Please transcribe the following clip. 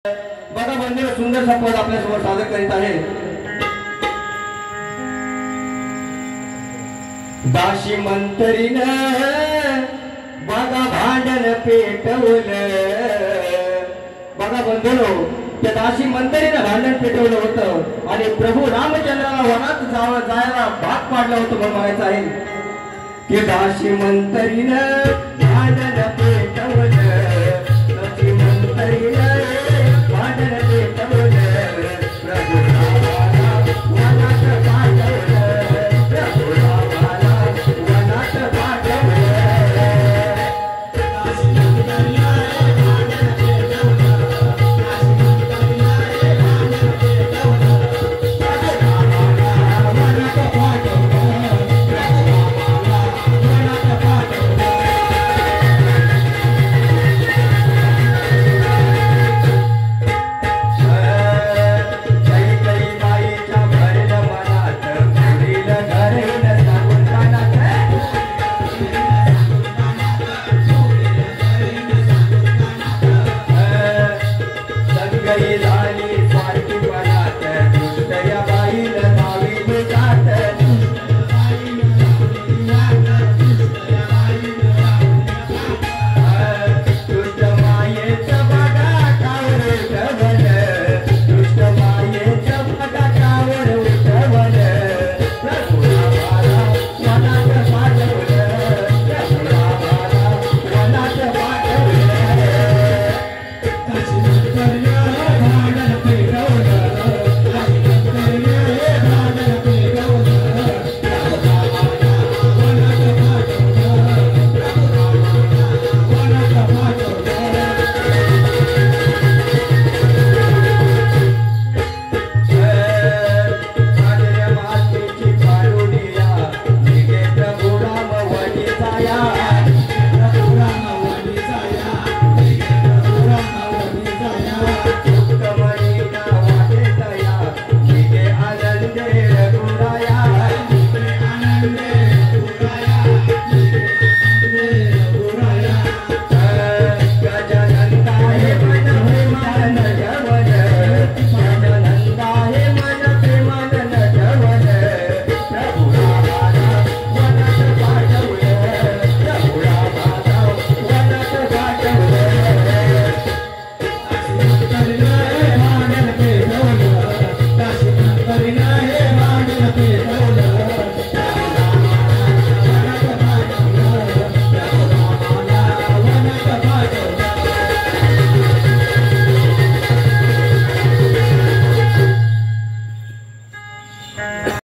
बघा मंदिर सुंदर सा पद आपल्या समोर सादर करीत आहे। दाशी मंतरीन बघा भांडण पेटवलं। बघा बंधूंनो, त्या दाशी मंतरीनं भांडण पेटवलं होतं आणि प्रभू रामचंद्राला वनात जायला भाग पाडलं होतं म्हणून म्हणायचं आहे की दाशी मंतरीनं भांडण पेटवलं। दाशी मंतरीनं भांडण पेटवलं। प्रभू रामाला वनात पाठवलं। प्रभू रामाला वनात पाठवलं। दाशी मंतरीनं भांडण पेटवलं। दाशी मंतरीनं भांडण पेटवलं। प्रभू रामाला वनात पाठवलं। प्रभू रामाला वनात पाठवलं।